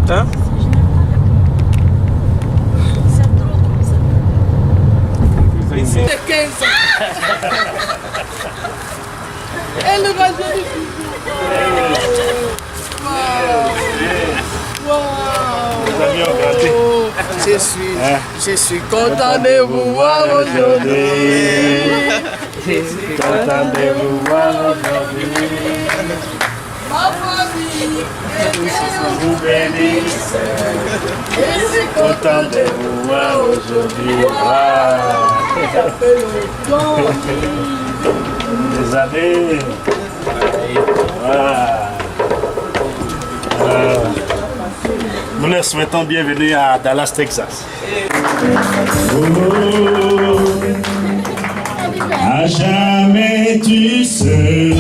Hein? C'est 15 ans. Elle le va jouer. Je suis content de vous voir aujourd'hui. Je suis content de vous voir aujourd'hui. Ma famille, Vous bénisse. je suis Content de vous voir aujourd'hui. Ça fait longtemps. Des années. Nous leur souhaitons bienvenue à Dallas, Texas. À jamais tu seras,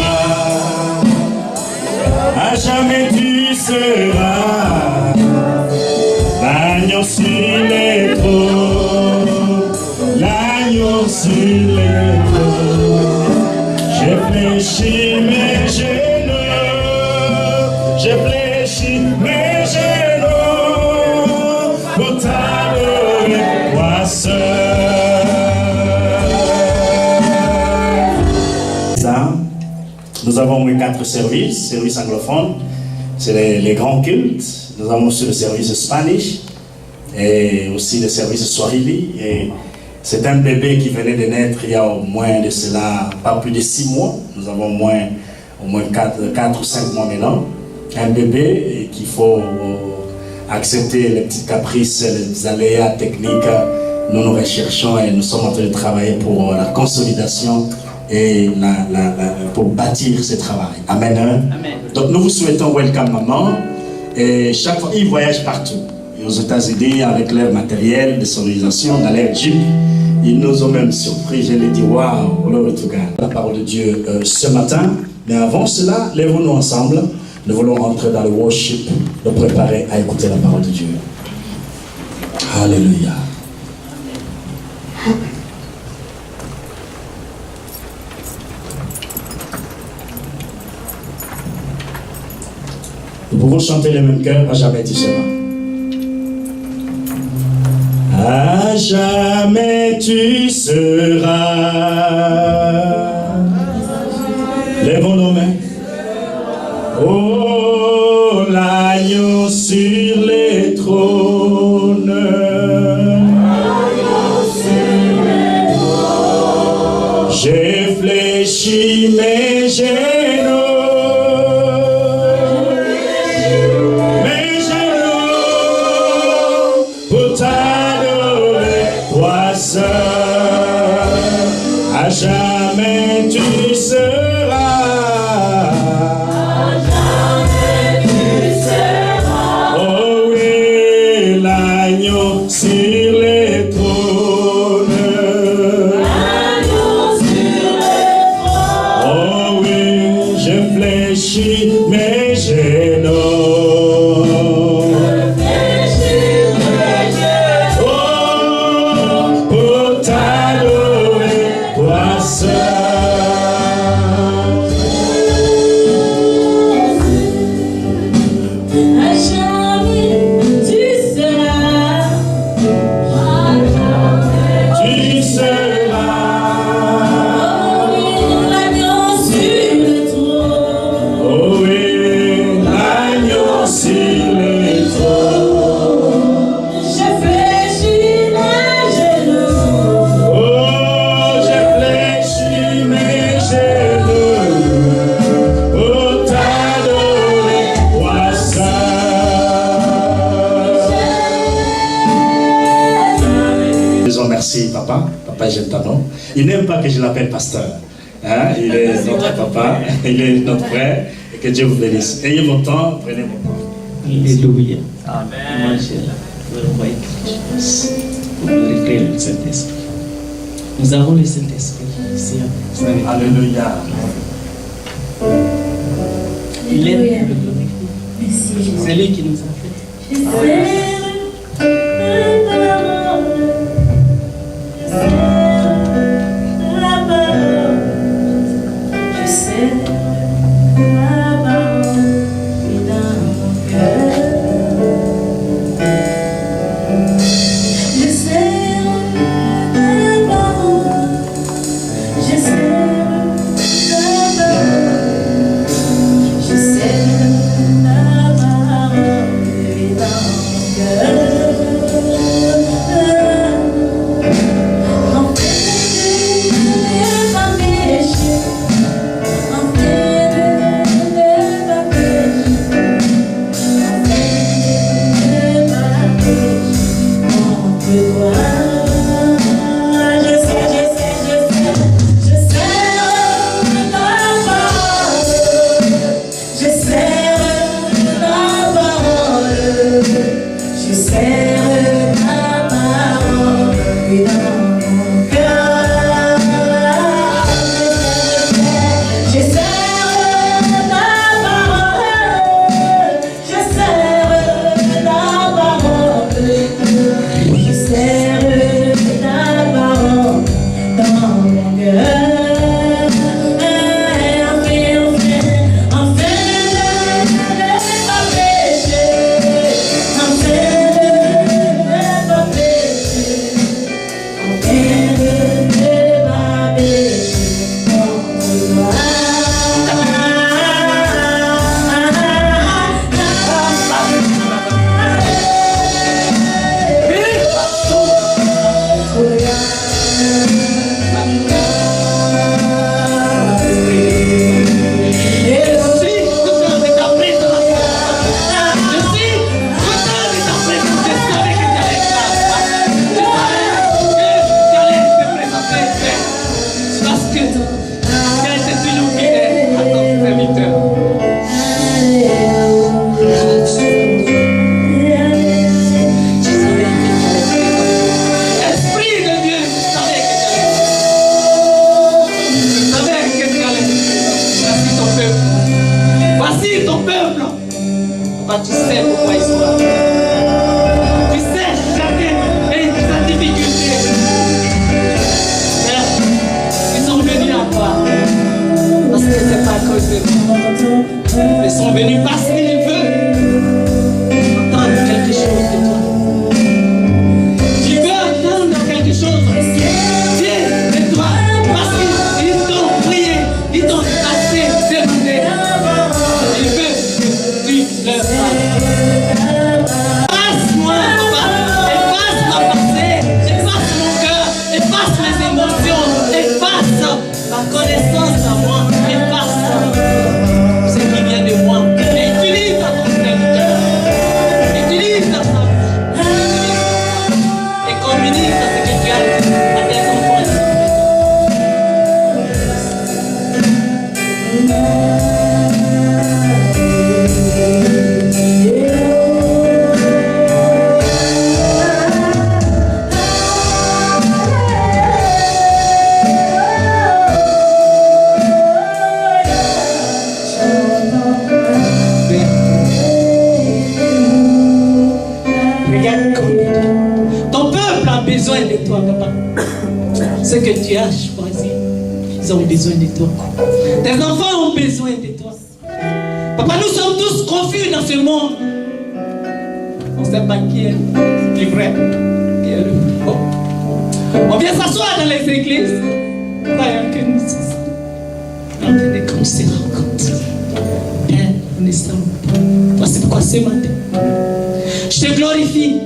à jamais tu seras, l'agneau sur les trônes, l'agneau sur les trônes. J'ai fléchi mes genoux, j'ai fléchi mes genoux pour t'adorer, toi seul. Nous avons eu 4 services anglophones, c'est les grands cultes. Nous avons aussi le service Spanish et aussi le service Swahili. Et c'est un bébé qui venait de naître il y a au moins de cela, pas plus de 6 mois. Nous avons au moins 4 ou 5 mois maintenant. Un bébé qu'il faut accepter les petits caprices, les aléas techniques. Nous recherchons et nous sommes en train de travailler pour la consolidation et pour bâtir ce travail. Amen. Amen. Donc nous vous souhaitons welcome maman. Et chaque fois, ils voyagent partout. Et aux États-Unis avec leur matériel de sonorisation, dans leur Jeep. Ils nous ont même surpris. Je les dis, waouh, glory to God. La parole de Dieu ce matin. Mais avant cela, lèvons-nous ensemble. Nous voulons entrer dans le worship, nous préparer à écouter la parole de Dieu. Alléluia. Nous pouvons chanter le même cœur, à jamais tu seras. À jamais tu seras. Lèvons nos mains. Oh, l'agneau sur les trônes. J'ai fléchi mes genoux. À jamais tu seras. À jamais tu seras. Oh oui, l'agneau sur les trônes. L'agneau sur les trônes. Oh oui, je fléchis mes genoux. Merci papa, papa j'aime ton nom. Il n'aime pas que je l'appelle pasteur. Hein? Il est notre papa, il est notre frère, et que Dieu vous bénisse. Ayez mon temps, prenez mon temps. Alléluia. Amen. Vous envoyez quelque chose. Vous glorifiez le Saint-Esprit. Nous avons le Saint-Esprit ici. Alléluia. Il aime le glorifier. C'est lui qui nous a fait. Ils sont venus parce qu'ils veulent entendre quelque chose de toi. Tu veux entendre quelque chose de toi parce qu'ils t'ont prié, ils t'ont assez demandé. Ils veulent que tu leur parles. Passe-moi, efface ma pensée, efface mon cœur, efface mes émotions, efface ma connaissance à moi, efface ce qui vient de moi. Et utilise ta ton serviteur. Utilise ta femme. Et communique ce que tu as à tes enfants. Regarde comme ton peuple a besoin de toi, papa. Ce que tu as choisi, ils ont besoin de toi. Tes enfants ont besoin de toi. Papa, nous sommes tous confus dans ce monde. On ne sait pas qui est le vrai, qui est le faux. On vient s'asseoir dans les églises, croyant que nous sommes en train de comme se rencontrer. Père, nous ne sommes pas. Voici pourquoi ce matin, je te glorifie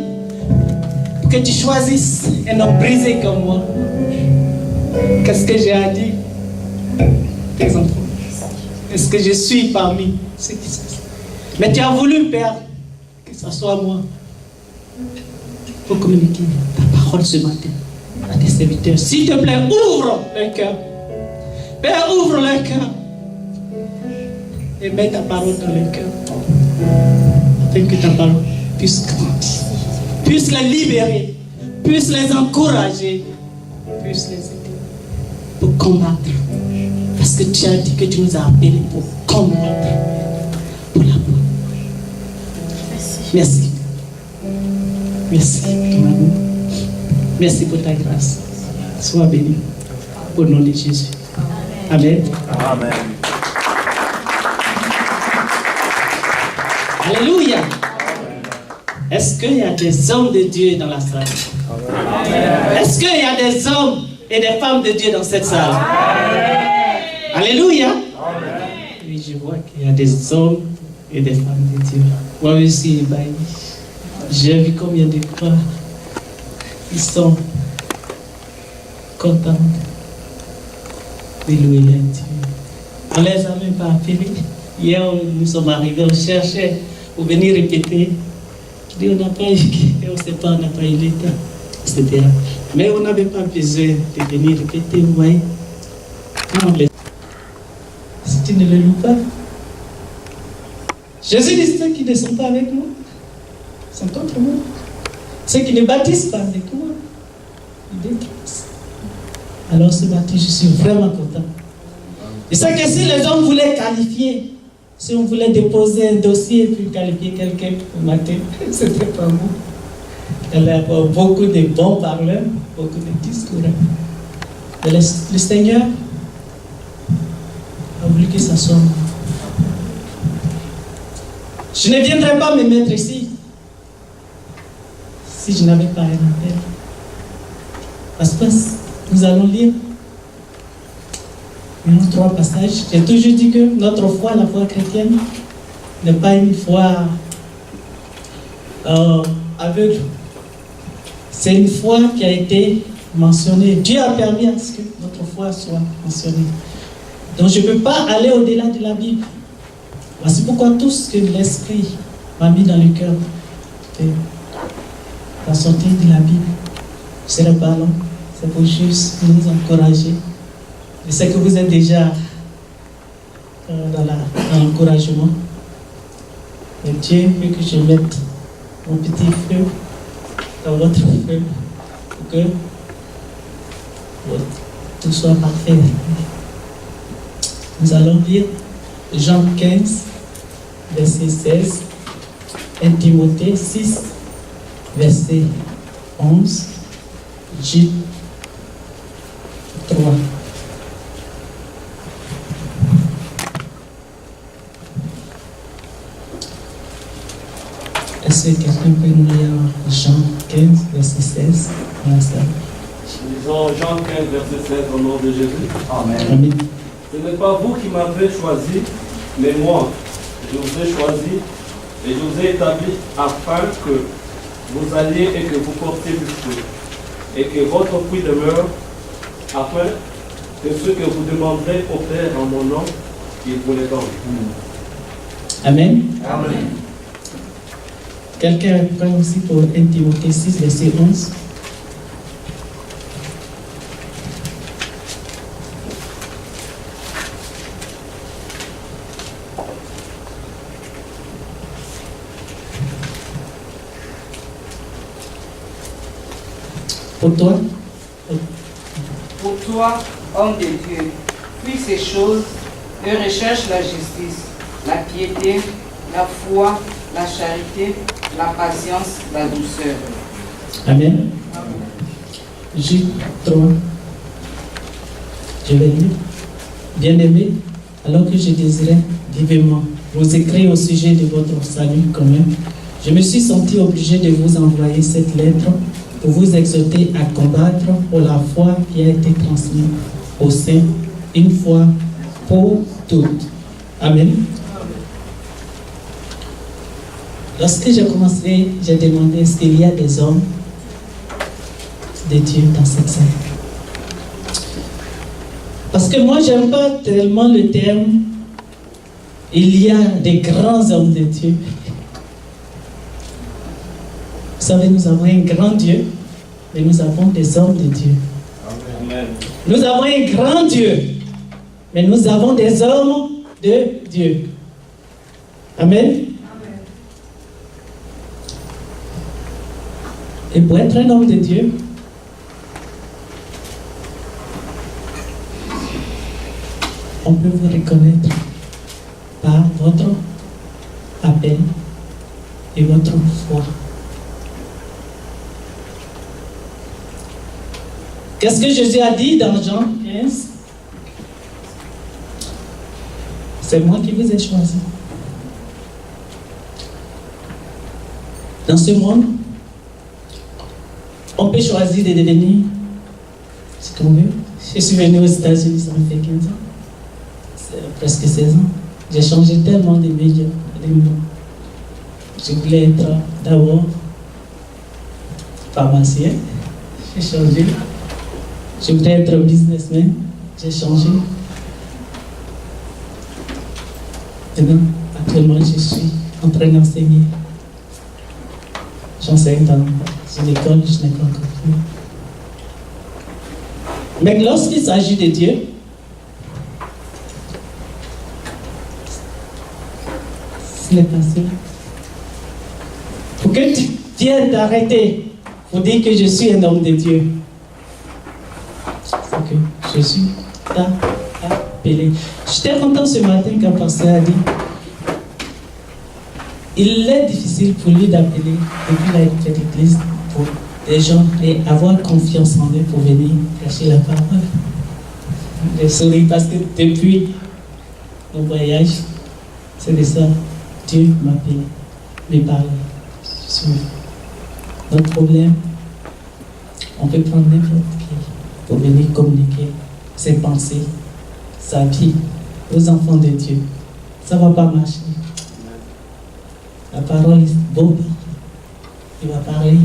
pour que tu choisisses un homme brisé comme moi. Qu'est-ce que j'ai à dire, tes enfants? Est-ce que je suis parmi ceux qui sont? Mais tu as voulu, Père, que ce soit moi pour communiquer ta parole ce matin à tes serviteurs. S'il te plaît, ouvre leur cœur. Père, ouvre leur cœur et mets ta parole dans leur cœur afin que ta parole puisse grandir, puisse les libérer, puisse les encourager, puisse les aider pour combattre. Parce que tu as dit que tu nous as appelés pour combattre pour la foi. Merci. Merci pour ton amour. Merci pour ta grâce. Sois béni. Au nom de Jésus. Amen. Amen. Alléluia. Est-ce qu'il y a des hommes de Dieu dans la salle? Est-ce qu'il y a des hommes et des femmes de Dieu dans cette salle? Alléluia. Oui, je vois qu'il y a des hommes et des femmes de Dieu. Moi aussi, j'ai vu combien de fois ils sont contents de louer leur Dieu. On ne les a même pas appelés. Hier, nous sommes arrivés, on cherchait pour venir répéter. On n'a pas eu, on ne sait pas, on n'a pas eu le temps, etc. Mais on n'avait pas besoin de venir répéter, vous voyez. Si tu ne le loues pas, Jésus dit ceux qui ne sont pas avec moi sont contre moi. Ceux qui ne baptisent pas avec moi, ils Alors ce matin, je suis vraiment content. Et c'est que si les gens voulaient qualifier, si on voulait déposer un dossier et puis qualifier quelqu'un au matin, c'était pas bon. Elle a beaucoup de bons parleurs, beaucoup de discours. Mais le Seigneur a voulu que ça soit moi. Je ne viendrais pas me mettre ici si je n'avais pas un appel. Parce que nous allons lire 3 passages. J'ai toujours dit que notre foi, la foi chrétienne, n'est pas une foi aveugle. C'est une foi qui a été mentionnée. Dieu a permis à ce que notre foi soit mentionnée. Donc je ne peux pas aller au-delà de la Bible. Voici pourquoi tout ce que l'Esprit m'a mis dans le cœur va sortir de la Bible. Ce n'est pas long. C'est pour juste nous encourager. Je sais que vous êtes déjà dans l'encouragement. Mais Dieu veut que je mette mon petit feu dans votre feu pour que tout soit parfait. Nous allons lire Jean 15, verset 16, 1 Timothée 6, verset 11, Jude 3. Est-ce que quelqu'un peut nous lire Jean 15, verset 16 dans la salle? Lisons Jean 15, verset 16 au nom de Jésus. Amen. Amen. Ce n'est pas vous qui m'avez choisi, mais moi, je vous ai choisi et je vous ai établi afin que vous alliez et que vous portiez du fruit, et que votre fruit demeure, afin que ce que vous demanderez au Père en mon nom, il vous les donne. Amen. Amen. Quelqu'un prend aussi pour 1 Timothée 6, verset 11. Pour toi? Pour toi, homme de Dieu, fuis ces choses et recherche la justice, la piété, la foi, la charité, la patience, la douceur. Amen. Jude 3. Je vais lire. Bien-aimés, alors que je désirais vivement vous écrire au sujet de votre salut commun, je me suis senti obligé de vous envoyer cette lettre pour vous exhorter à combattre pour la foi qui a été transmise au sein une fois pour toutes. Amen. Lorsque j'ai commencé, j'ai demandé est-ce qu'il y a des hommes de Dieu dans cette salle. Parce que moi, j'aime pas tellement le terme il y a des grands hommes de Dieu. Vous savez, nous avons un grand Dieu, mais nous avons des hommes de Dieu. Amen. Nous avons un grand Dieu, mais nous avons des hommes de Dieu. Amen. Et pour être un homme de Dieu, on peut vous reconnaître par votre appel et votre foi. Qu'est-ce que Jésus a dit dans Jean 15? C'est moi qui vous ai choisi. Dans ce monde, on peut choisir de devenir ce qu'on veut. Je suis venu aux États-Unis, ça me fait 15 ans. C'est presque 16 ans. J'ai changé tellement de médias. Je voulais être d'abord pharmacien. J'ai changé. Je voulais être businessman. J'ai changé. Maintenant, actuellement, je suis en train d'enseigner. J'enseigne dans une école, je n'ai pas encore fini. Mais lorsqu'il s'agit de Dieu, ce n'est pas ça. Pour que tu viennes d'arrêter pour dire que je suis un homme de Dieu, c'est que Jésus t'a appelé. J'étais content ce matin qu'un pasteur a dit il est difficile pour lui d'appeler depuis la fête d'église pour des gens et avoir confiance en eux pour venir cacher la parole. Je souris parce que depuis mon voyage, c'est de ça, Dieu m'appelle, me parle. Notre problème, on peut prendre n'importe qui pour venir communiquer ses pensées, sa vie aux enfants de Dieu. Ça ne va pas marcher. La parole est beau. Il va parler,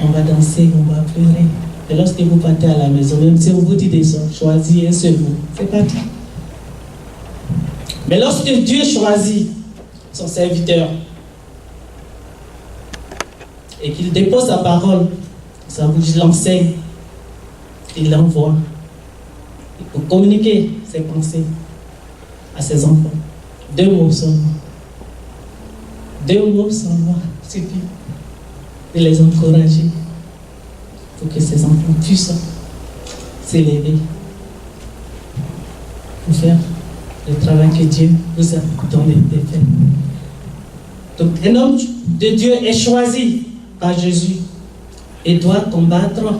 on va danser, on va pleurer. Et lorsque vous partez à la maison, même si on vous dit des choses, choisis un seul mot. C'est pas tout. Mais lorsque Dieu choisit son serviteur et qu'il dépose sa parole, sa bouche, il l'enseigne, il l'envoie pour communiquer ses pensées à ses enfants. 2 mots seulement. 2 mots seulement suffit de les encourager pour que ces enfants puissent s'élever pour faire le travail que Dieu vous a donné de faire. Donc, un homme de Dieu est choisi par Jésus et doit combattre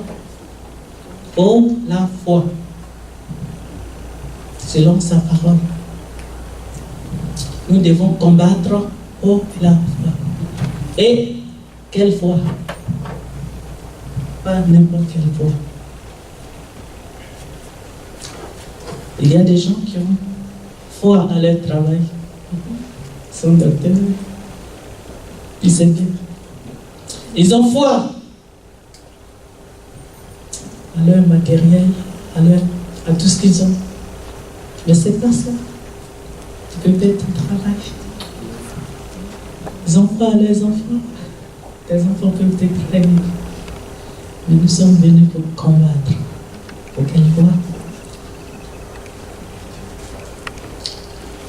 pour la foi, selon sa parole. Nous devons combattre pour la foi. Et quelle foi? Pas n'importe quelle foi. Il y a des gens qui ont foi à leur travail. Ils sont docteurs. Puis c'est bien. Ils ont foi à leur matériel, à tout ce qu'ils ont. Mais c'est pas ça qui peut être un travail. Ils ont foi à leurs enfants. Les enfants peuvent être très libres. Mais nous sommes venus pour combattre. Pour quelle foi?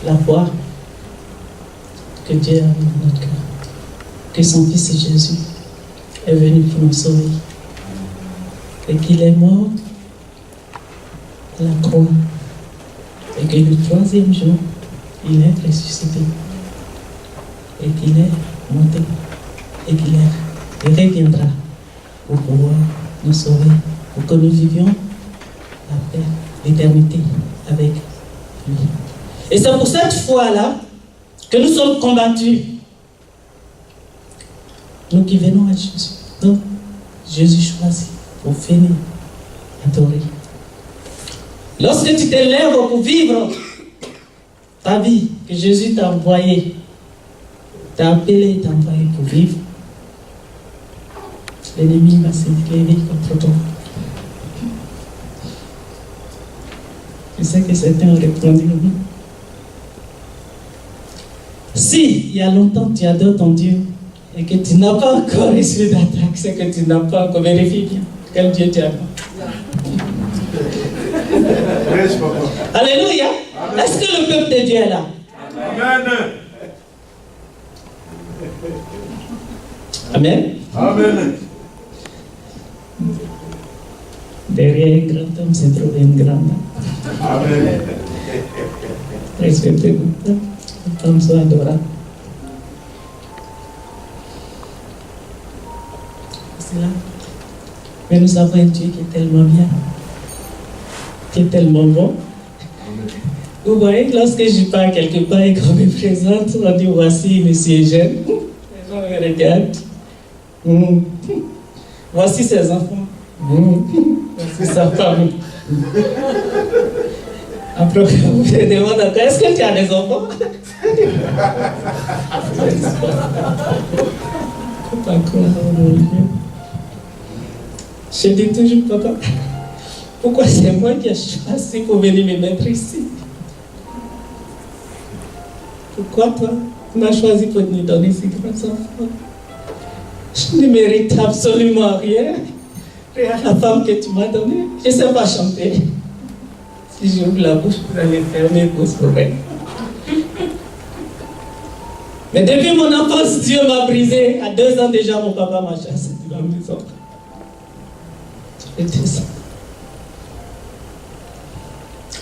La foi que Dieu a mis dans notre cœur. Que son Fils Jésus est venu pour nous sauver. Et qu'il est mort à la croix. Et que le 3e jour, il est ressuscité. Et qu'il est monté. Et qu'il reviendra pour pouvoir nous sauver. Pour que nous vivions la paix, l'éternité avec lui. Et c'est pour cette foi-là que nous sommes combattus. Nous qui venons à Jésus. Donc, Jésus choisit pour venir adorer. Lorsque tu te lèves pour vivre ta vie que Jésus t'a envoyé, t'a appelé, t'a envoyé pour vivre, l'ennemi va se lever contre toi. Je sais que certains ont répondu oui. Si, il y a longtemps, tu adores ton Dieu et que tu n'as pas encore reçu d'attaque, c'est que tu n'as pas encore vérifié bien quel Dieu tu adores. Alléluia. Est-ce que le peuple de Dieu est là? Amen. Amen. Derrière un grand homme se trouve une grande dame. Amen. Respectez-vous. Comme ça, adorable. C'est là. Mais nous avons un Dieu qui est tellement bien, qui est tellement bon. Vous voyez, lorsque je pars quelque part et qu'on me présente, on dit voici monsieur jeune. Les gens me regardent. Voici ses enfants. Voici sa femme. Après, on me demande encore, est-ce que tu as des enfants? Pas croire, mon Dieu. Je dis toujours, papa, pourquoi c'est moi qui ai choisi pour venir me mettre ici? Pourquoi toi, tu m'as choisi pour nous donner ces grands enfants? Je ne mérite absolument rien. Regarde la femme que tu m'as donnée. Je ne sais pas chanter. Si j'ouvre la bouche, vous allez fermer vos oreilles. Mais depuis mon enfance, Dieu m'a brisé. À 2 ans déjà, mon papa m'a chassé de la maison. J'étais ça.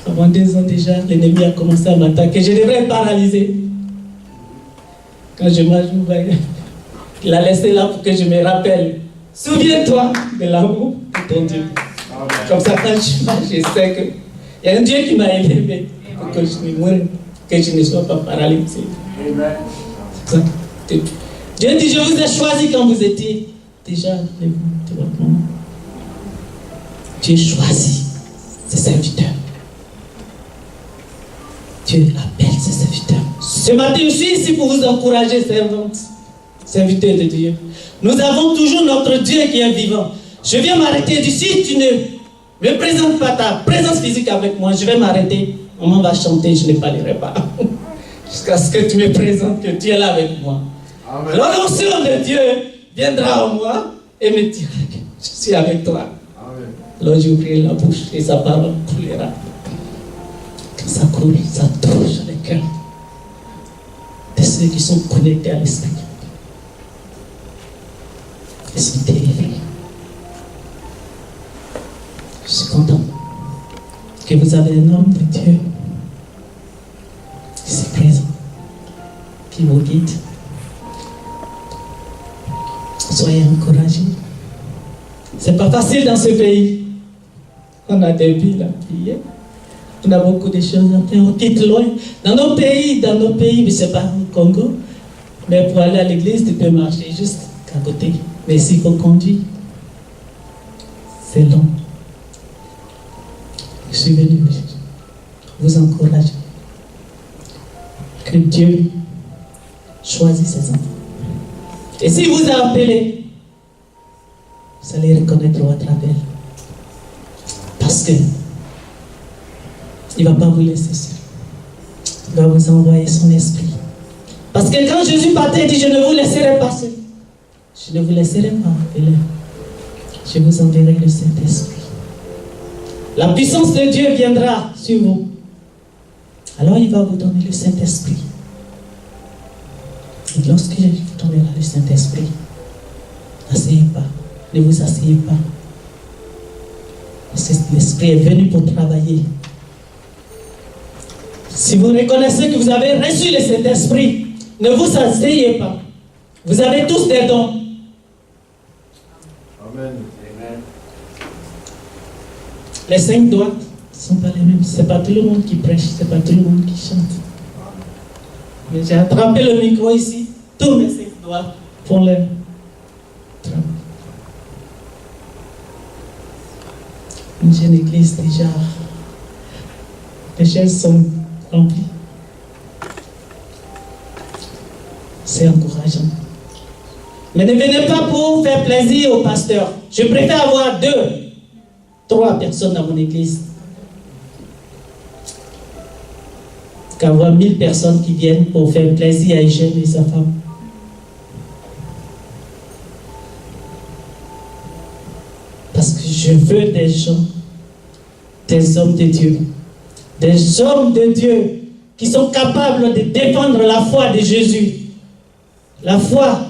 Avant 2 ans déjà, l'ennemi a commencé à m'attaquer. Je devrais être paralysé. Quand je m'ajoute, il a laissé là pour que je me rappelle. Souviens-toi de l'amour de ton Dieu. Comme ça, quand je marche, je sais qu'il y a un Dieu qui m'a élevé pour que je ne moure, que je ne sois pas paralysé. C'est ça. Dieu dit, je vous ai choisi quand vous étiez déjà de votre maman. Dieu choisit ses serviteurs. Dieu appelle ses serviteurs. Ce matin, je suis ici pour vous encourager, servantes, serviteurs de Dieu. Nous avons toujours notre Dieu qui est vivant. Je viens m'arrêter d'ici, tu ne me présentes pas ta présence physique avec moi, je vais m'arrêter. Maman va chanter, je ne parlerai pas. Jusqu'à ce que tu me présentes que tu es là avec moi. L'onction de Dieu viendra en moi et me dira que je suis avec toi. Alors j'ouvrirai la bouche et sa parole coulera. Quand ça coule, ça touche le cœur de ceux qui sont connectés à l'esprit. Ils sont terrifiés. Je suis content que vous avez un homme de Dieu qui est présent, qui vous guide. Soyez encouragés. C'est pas facile dans ce pays. On a des villes à piller. On a beaucoup de choses à faire. On quitte loin. Dans nos pays, mais c'est pas au Congo. Mais pour aller à l'église, tu peux marcher juste à côté. Mais s'il faut conduire, c'est long. Je suis venu vous encourager. Que Dieu choisit ses enfants. Et s'il vous a appelé, vous allez reconnaître votre appel. Parce que il ne va pas vous laisser seul. Il va vous envoyer son esprit. Parce que quand Jésus partait, il dit, je ne vous laisserai pas seul. Je ne vous laisserai pas appeler. Je vous enverrai le Saint-Esprit. La puissance de Dieu viendra sur vous. Alors il va vous donner le Saint-Esprit. Et lorsque je vous donnerai le Saint-Esprit, n'asseyez pas. Ne vous asseyez pas. L'Esprit est venu pour travailler. Si vous reconnaissez que vous avez reçu le Saint-Esprit, ne vous asseyez pas. Vous avez tous des dons. Amen. Les 5 doigts ne sont pas les mêmes. Ce n'est pas tout le monde qui prêche, ce n'est pas tout le monde qui chante. Mais j'ai attrapé le micro ici. Tous mes 5 doigts font leur travail. Une jeune église déjà. Les chaises sont remplies. C'est encourageant. Mais ne venez pas pour faire plaisir au pasteur. Je préfère avoir 2, 3 personnes dans mon église qu'avoir 1000 personnes qui viennent pour faire plaisir à Eugène et sa femme. Parce que je veux des gens, des hommes de Dieu, des hommes de Dieu qui sont capables de défendre la foi de Jésus. La foi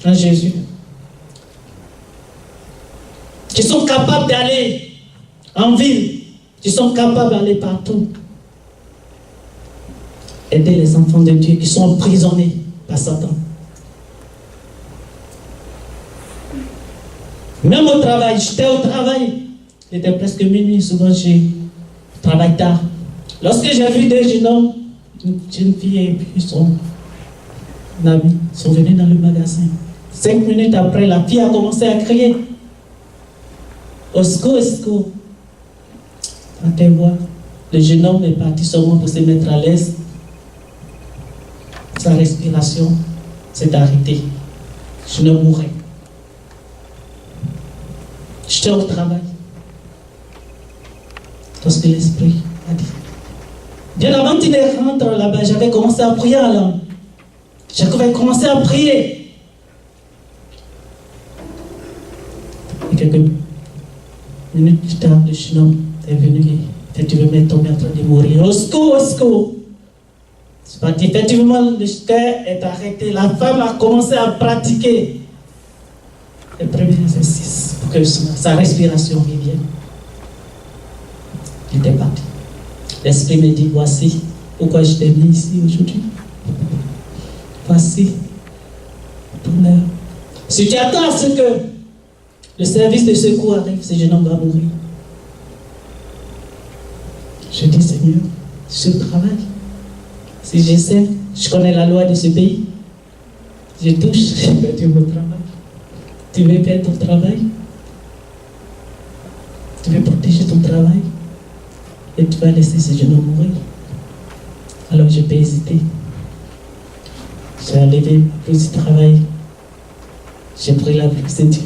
en Jésus. Qui sont capables d'aller en ville, qui sont capables d'aller partout. Aider les enfants de Dieu qui sont emprisonnés par Satan. Même au travail, j'étais au travail, il était presque minuit, souvent je travaille tard. Lorsque j'ai vu des jeunes hommes, une jeune fille et puis son ami sont venus dans le magasin. 5 minutes après, la fille a commencé à crier. Au secours, au secours. Quand elle voit, le jeune homme est parti seulement pour se mettre à l'aise. Sa respiration s'est arrêtée. Je ne mourrais. J'étais au travail. Lorsque l'Esprit a dit. Bien avant qu'il ne rentre là-bas, j'avais commencé à prier en langue. J'avais commencé à prier. Et quelques minutes plus tard, le jeune homme est venu et effectivement est tombé en train de mourir. Au secours, au secours. C'est parti. Effectivement, le cœur est arrêté. La femme a commencé à pratiquer les premiers exercices pour que sa respiration revienne. J'étais parti. L'Esprit me dit, voici pourquoi je t'ai mis ici aujourd'hui. Voici ton heure. Si tu attends à ce que le service de secours arrive, ce jeune homme va mourir. Je dis, Seigneur, je travaille. Si j'essaie, je connais la loi de ce pays. Je touche, je vais dire mon travail. Tu veux faire ton travail? Tu veux protéger ton travail? Et tu vas laisser ce jeune homme mourir. Alors je peux hésiter. J'ai enlevé plus de travail. J'ai pris la grâce de Dieu.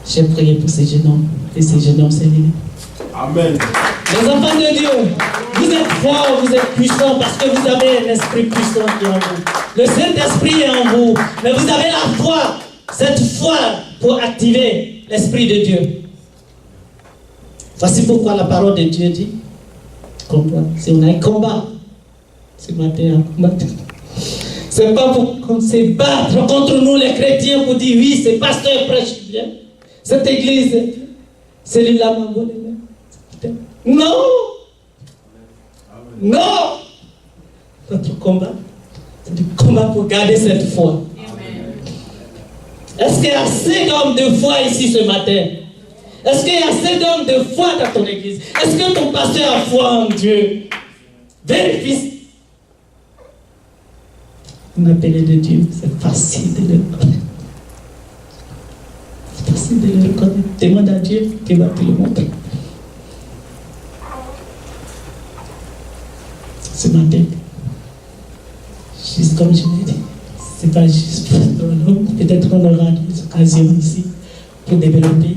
J'ai prié pour ce jeune homme. Et ce jeune homme s'est levé. Amen. Les enfants de Dieu, vous êtes forts, vous êtes puissants parce que vous avez un esprit puissant qui est en vous. Le Saint-Esprit est en vous, mais vous avez la foi, cette foi pour activer l'Esprit de Dieu. Voici pourquoi la parole de Dieu dit, combat. Si on a un combat, ce matin, un combat. C'est pas pour qu'on se battre contre nous les chrétiens pour dire oui, ce pasteur prêche bien. Cette église, celui-là m'a volé. Non! Non! Notre combat, c'est du combat pour garder cette foi. Est-ce qu'il y a assez d'hommes de foi ici ce matin? Est-ce qu'il y a assez d'hommes de foi dans ton église? Est-ce que ton pasteur a foi en Dieu? Vérifie. Un appelé de Dieu, c'est facile de le connaître. C'est facile de le reconnaître. Demande à Dieu, il va te le montrer. Ce matin, juste comme je l'ai dit, c'est pas juste pour l'homme, peut-être qu'on aura des occasions ici pour développer,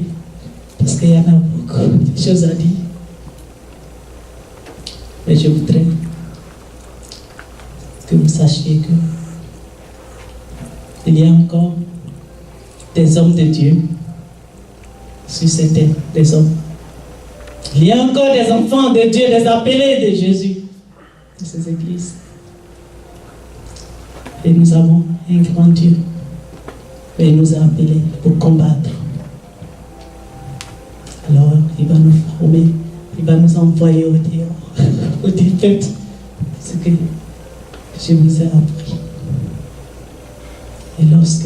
parce qu'il y en a beaucoup de choses à dire. Mais je voudrais que vous sachiez que il y a encore des hommes de Dieu sur cette terre, des hommes. Il y a encore des enfants de Dieu, des appelés de Jésus de ces églises. Et nous avons un grand Dieu. Et il nous a appelés pour combattre. Alors, il va nous former, il va nous envoyer au dehors, pour dire faites ce que je vous ai appris. Et lorsque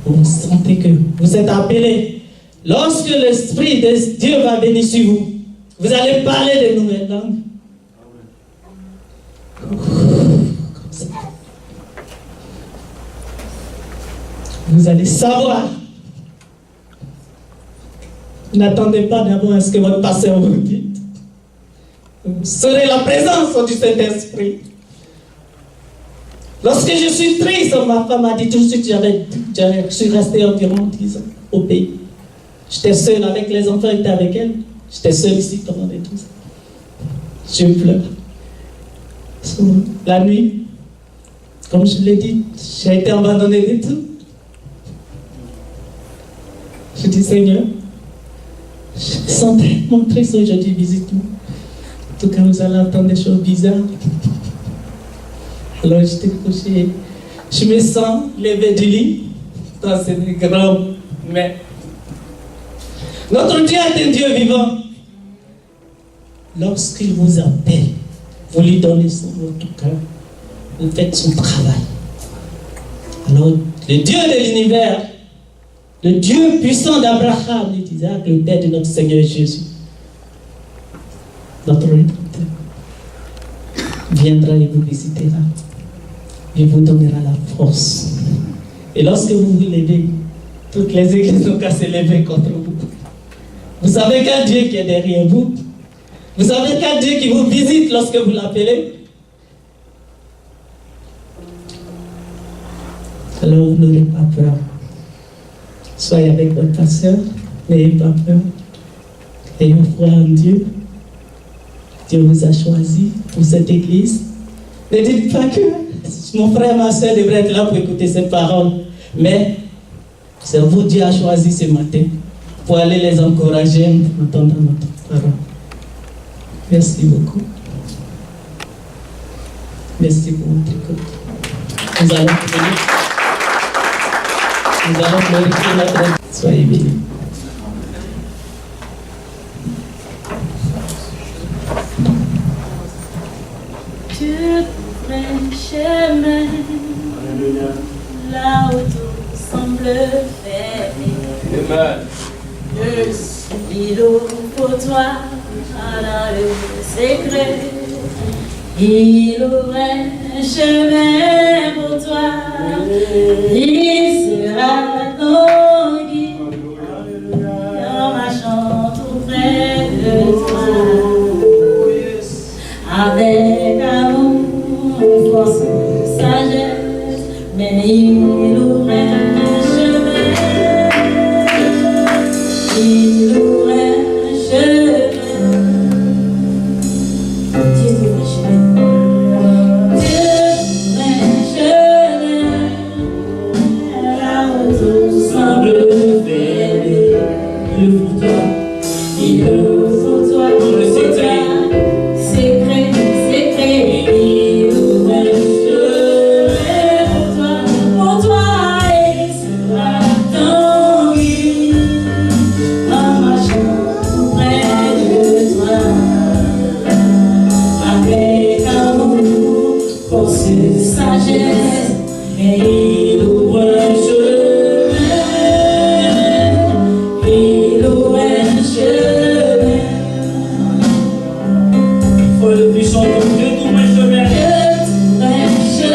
vous sentez que vous êtes appelés, lorsque l'Esprit de Dieu va venir sur vous, vous allez parler de nouvelles langues. Comme ça. Vous allez savoir. N'attendez pas d'abord à ce que votre pasteur vous dise. Vous serez la présence du Saint-Esprit. Lorsque je suis triste, ma femme a dit tout de suite, je suis resté environ 10 ans au pays. J'étais seule avec les enfants, j'étais avec elle. J'étais seule ici pendant tout ça. Je pleure. La nuit, comme je l'ai dit, j'ai été abandonnée de tout. Je dis, Seigneur, je me sens tellement triste aujourd'hui, visite-moi. En tout cas, vous allez entendre des choses bizarres. Alors j'étais couchée. Je me sens lever du lit dans ces grands mains. Notre Dieu est un Dieu vivant. Lorsqu'il vous appelle, vous lui donnez votre cœur, vous faites son travail. Alors, le Dieu de l'univers, le Dieu puissant d'Abraham, d'Isaac, le Père de notre Seigneur Jésus, notre Rédempteur, viendra et vous visitera. Il vous donnera la force. Et lorsque vous vous levez, toutes les églises n'ont qu'à se lever contre vous. Vous savez quel Dieu qui est derrière vous. Vous savez quel Dieu qui vous visite lorsque vous l'appelez. Alors vous n'aurez pas peur. Soyez avec votre pasteur, n'ayez pas peur. Ayez foi en Dieu. Dieu vous a choisi pour cette église. Ne dites pas que mon frère, ma soeur devraient être là pour écouter cette parole. Mais c'est vous Dieu a choisi ce matin pour aller les encourager en entendant notre parole. Merci beaucoup. Merci pour votre écoute. Nous allons prier. Nous allons glorifier notre Dieu. Soyez bénis. là où tout semble fermé. Amen. Yes. Il ouvre pour toi dans le secret. Il ouvre un chemin pour toi. Il sera ton guide en marchant tout près de toi. Avec amour, force, sagesse, mais il ouvre un chemin. Il ouvre un chemin. Dieu ouvre un chemin. Dieu ouvre un chemin. Là où tout semble fermé. Il ouvre pour toi. Il ouvre pour toi. Pour toi. Secret, secret. Il ouvre un chemin pour toi. Et sera ton guide. En marchant près de toi, avec amour, force, sagesse, et il ouvre un chemin, il ouvre un chemin. Il faut le plus chanter, Dieu ouvre un chemin. Dieu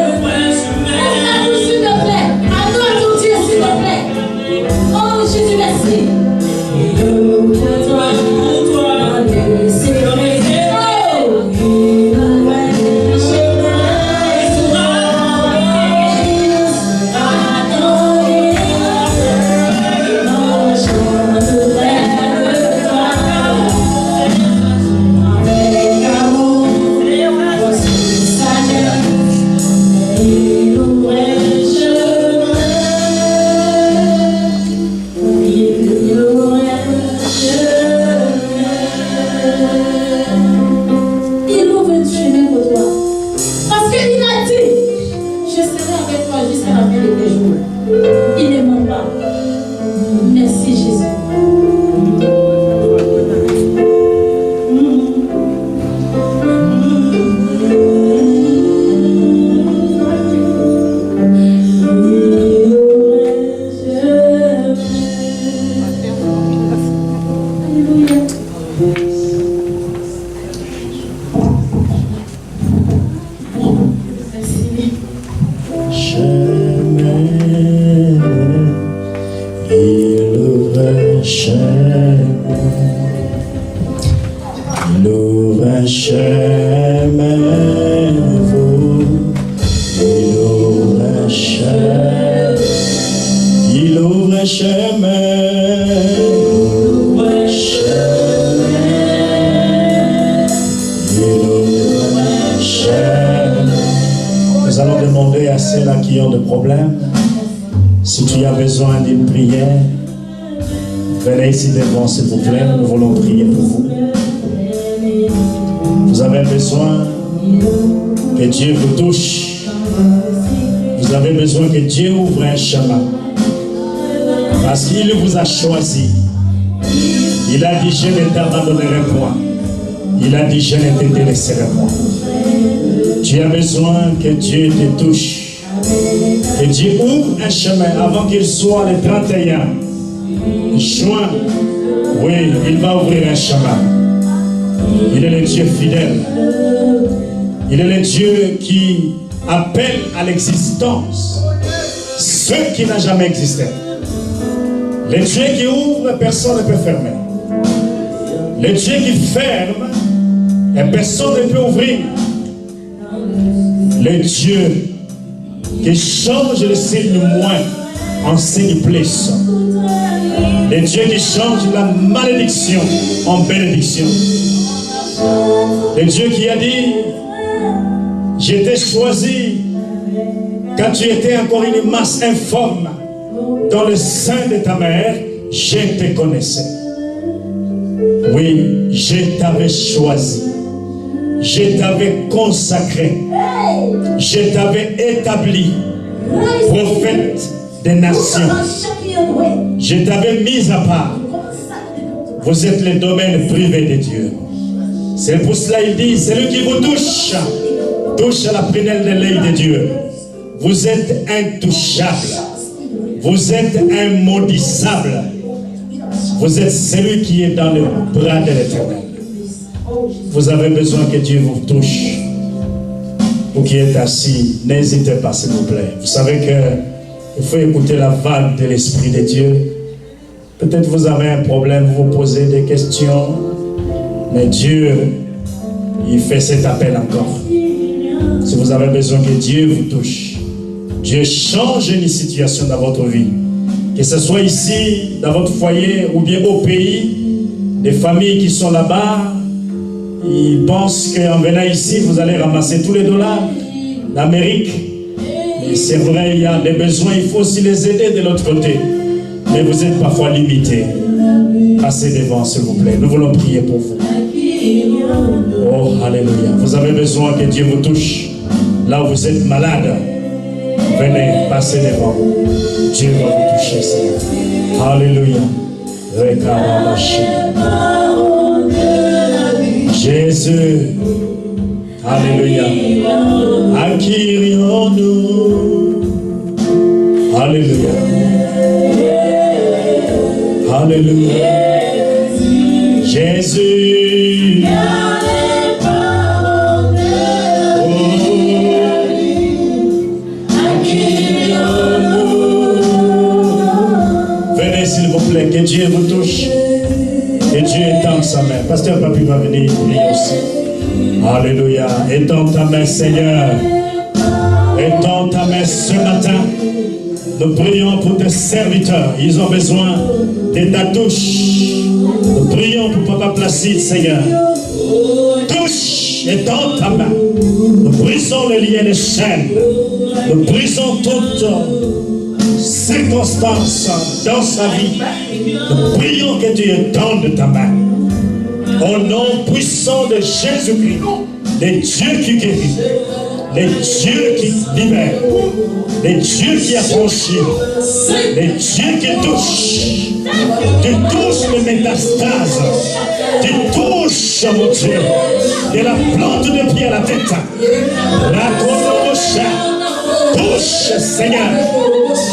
ouvre un chemin. Est-ce que s'il te plaît, adore ton Dieu s'il te plaît. Oh Jésus, merci. Il ouvre pour toi, dans le secret. Oh, il ouvre un chemin. Il ouvre un chemin pour toi. Parce qu'il a dit, je serai avec toi jusqu'à la fin de tes jours. Il ne ment pas. Merci Jésus. Chemin, il ouvre un chemin, il ouvre un chemin, il ouvre un chemin, il ouvre un chemin, il ouvre un chemin. Nous allons demander à ceux-là qui ont des problèmes, si tu as besoin d'une prière, venez ici devant s'il vous plaît, nous voulons prier pour vous. Vous avez besoin que Dieu vous touche, vous avez besoin que Dieu ouvre un chemin, parce qu'il vous a choisi. Il a dit je ne t'abandonnerai point, il a dit je ne te délaisserai point. Tu as besoin que Dieu te touche, que Dieu ouvre un chemin avant qu'il soit le 31 juin. Oui, il va ouvrir un chemin. Il est le Dieu fidèle. Il est le Dieu qui appelle à l'existence ce qui n'a jamais existé. Le Dieu qui ouvre, personne ne peut fermer. Le Dieu qui ferme, et personne ne peut ouvrir. Le Dieu qui change le signe moins en signe plus. Le Dieu qui change la malédiction en bénédiction. Le Dieu qui a dit, je t'ai choisi quand tu étais encore une masse informe dans le sein de ta mère, je te connaissais. Oui, je t'avais choisi. Je t'avais consacré, je t'avais établi prophète des nations, je t'avais mis à part. Vous êtes le domaine privé de Dieu. C'est pour cela qu'il dit, celui qui vous touche, touche à la prunelle de l'œil de Dieu. Vous êtes intouchable. Vous êtes immaudissable. Vous êtes celui qui est dans le bras de l'Éternel. Vous avez besoin que Dieu vous touche. Vous qui êtes assis, n'hésitez pas s'il vous plaît. Vous savez qu'il faut écouter la vague de l'Esprit de Dieu. Peut-être vous avez un problème, vous vous posez des questions. Mais Dieu, il fait cet appel encore. Si vous avez besoin que Dieu vous touche, Dieu change une situation dans votre vie. Que ce soit ici, dans votre foyer, ou bien au pays, des familles qui sont là-bas, ils pensent qu'en venant ici, vous allez ramasser tous les dollars d'Amérique. Mais c'est vrai, il y a des besoins, il faut aussi les aider de l'autre côté. Mais vous êtes parfois limités. Passez devant, s'il vous plaît. Nous voulons prier pour vous. Oh, alléluia. Vous avez besoin que Dieu vous touche. Là où vous êtes malade, venez, passez devant. Dieu va vous toucher, Seigneur. Alléluia. Jésus. Alléluia. À qui irions-nous? Alléluia. Alléluia. Jésus. Venez s'il vous plaît, que Dieu vous touche. Que Dieu étende sa main. Pasteur Papi va venir prier aussi. Alléluia. Étends ta main, Seigneur. Étends ta main ce matin. Nous prions pour tes serviteurs. Ils ont besoin de ta touche. Nous prions pour Papa Placide, Seigneur. Touche, étends ta main. Nous brisons les liens des chaînes. Nous brisons toutes circonstances dans sa vie. Nous prions que tu étendes ta main. Au nom puissant de Jésus-Christ, le Dieu qui guérit, le Dieu qui libère, le Dieu qui affranchit, le Dieu qui touche. Tu touches les métastases. Tu touches, mon Dieu, de la plante de pied à la tête. La colonne touche, Seigneur,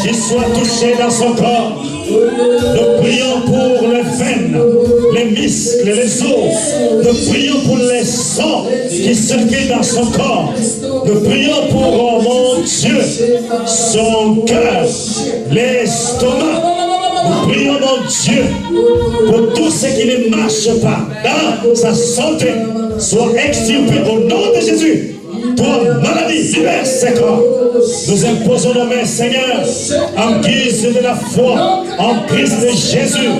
qu'il soit touché dans son corps. Nous prions pour les veines, les muscles, les os. Nous prions pour les sangs qui circulent dans son corps. Nous prions pour, oh mon Dieu, son cœur, l'estomac. Nous prions, mon Dieu, pour tout ce qui ne marche pas dans sa santé soit extirpé au nom de Jésus. Toi, maladie, libère ses corps. Nous imposons nos mains, Seigneur, en guise de la foi, en Christ de Jésus.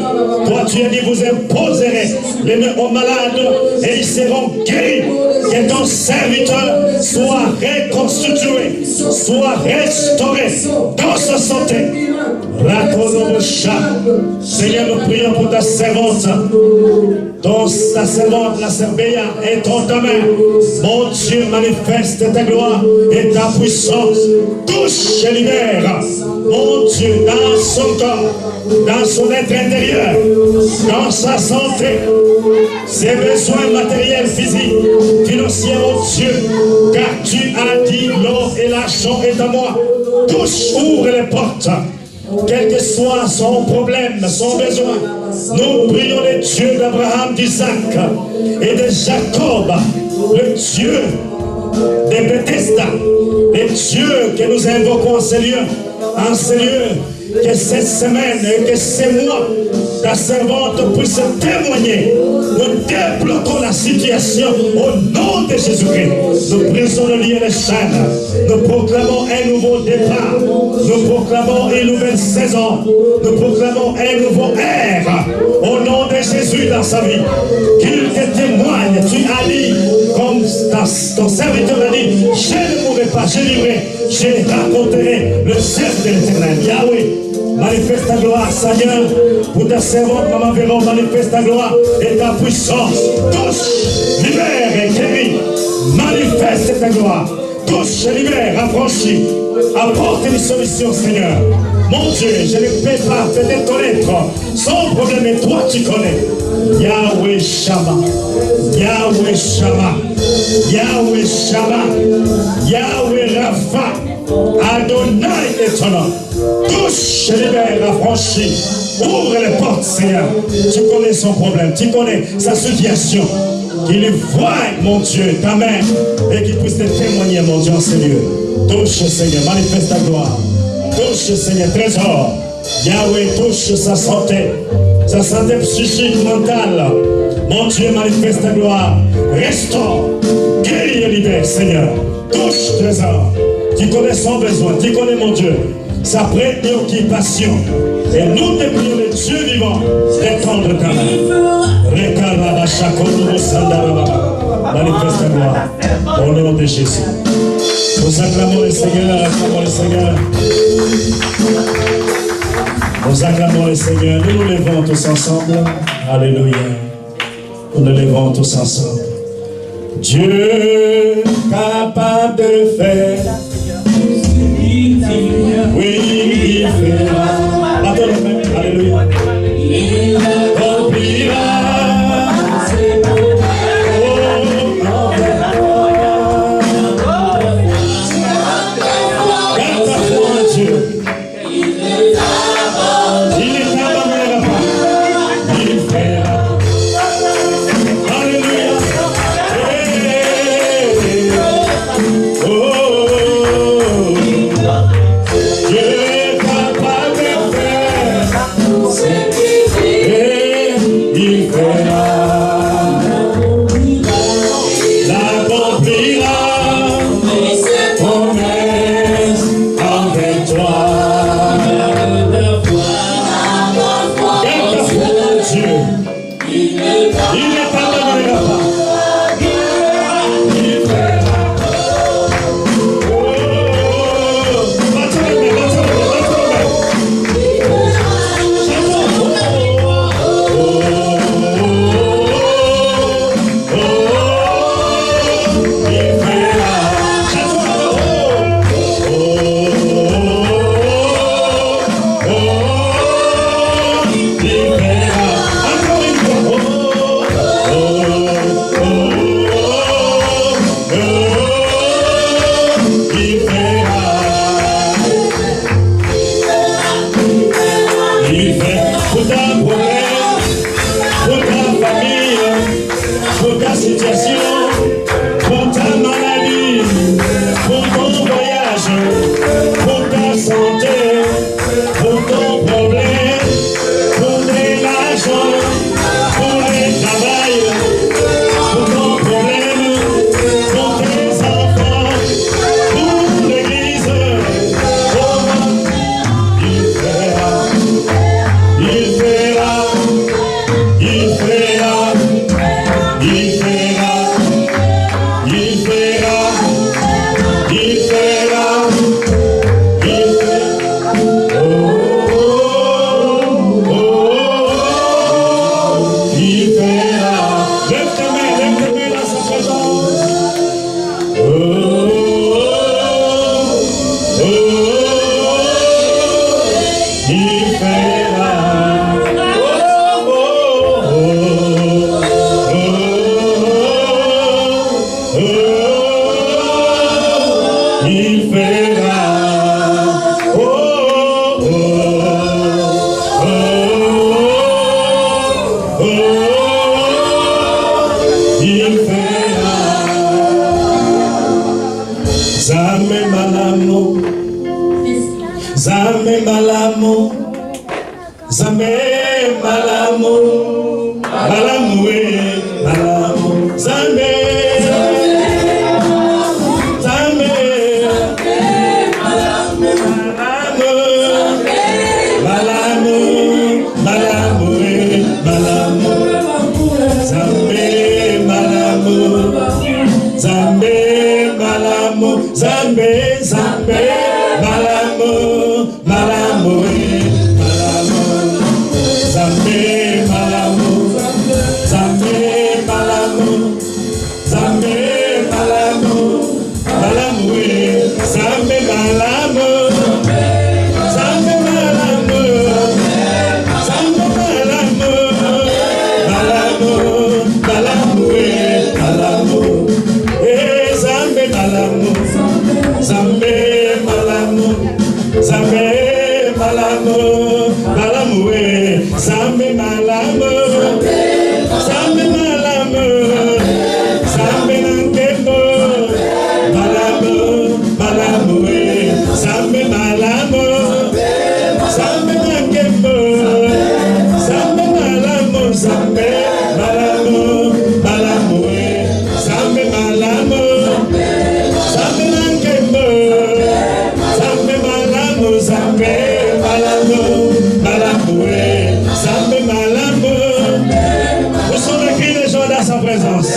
Toi, tu as dit, vous imposerez les mains aux malades et ils seront guéris. Que ton serviteur soit reconstitué, soit restauré dans sa santé. Seigneur, nous prions pour ta servante. Ta servante, la Serbéa, est dans ta main. Mon Dieu, manifeste ta gloire et ta puissance. Touche et libère, mon Dieu, dans son corps, dans son être intérieur, dans sa santé, ses besoins matériels, physiques, financiers, mon Dieu, car tu as dit, l'or et l'argent est à moi. Touche, ouvre les portes. Quel que soit son problème, son besoin, nous prions le Dieu d'Abraham, d'Isaac et de Jacob, le Dieu de Bethesda, le Dieu que nous invoquons en ces lieux, que cette semaine et que ces mois, ta servante puisse témoigner. Nous débloquons la situation au nom de Jésus-Christ. Nous brisons le lien des chaînes. Nous proclamons un nouveau départ. Nous proclamons une nouvelle saison. Nous proclamons un nouveau ère au nom de Jésus dans sa vie. Qu'il te témoigne. Tu as dit, comme ton serviteur a dit, je ne mourrai pas, je vivrai, je raconterai le chef de l'Éternel. Yahweh, manifeste ta gloire, Seigneur, pour ta servante, Maman Véron, manifeste ta gloire et ta puissance. Touche, libère et guéris. Manifeste ta gloire. Touche, libère, affranchis. Apporte une solution, Seigneur. Mon Dieu, je ne peux pas peut-être connaître son problème, mais toi tu connais. Yahweh Shammah, Yahweh Shammah, Yahweh Shammah, Yahweh Rapha, Adonai est ton nom. Touche, libère, affranchis. Ouvre les portes, Seigneur. Tu connais son problème, tu connais sa situation. Qu'il voie, mon Dieu, ta main et qu'il puisse te témoigner, mon Dieu, en ces lieux. Touche, Seigneur, manifeste ta gloire. Touche, Seigneur, trésor. Yahweh, touche sa santé psychique, mentale. Mon Dieu, manifeste ta gloire. Restaure, guéris et libère, Seigneur. Touche, trésor. Tu connais son besoin, tu connais, mon Dieu, sa préoccupation. Et nous te prions, le Dieu vivant, d'étendre ta main. Manifeste ta gloire. Au nom de Jésus. Nous acclamons le Seigneur, acclamons le Seigneur. Nous acclamons le Seigneur. Nous nous levons tous ensemble. Alléluia. Nous nous levons tous ensemble. Dieu capable de faire. Oui, il fera. Alléluia. Il accomplira. malamu, malamu, Zambe malamu, Zambe malamu, Zambe nankembo, malamu, malamu, Zambe malamu, Zambe nankembo, Zambe malamu, Zambe malamu, malamu, Zambe malamu, Zambe nankembo, Zambe malamu, Zambe malamu, malamu, Zambe malamu. Où sont les cris des gens dans sa présence?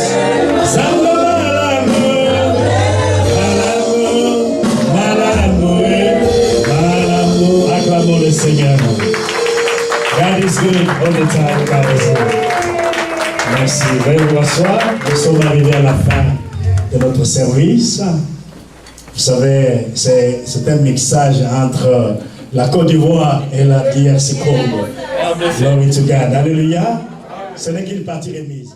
Zambe malamu, malamu, malamu, malamu. Acclamons le Seigneur. God is good all the time. God is good. Merci. Veuillez vous asseoir. Nous sommes arrivés à la fin de notre service. Vous savez, c'est un mixage entre la Côte d'Ivoire et la DRC Congo. Glory to God. Alléluia. Ce n'est qu'une partie remise.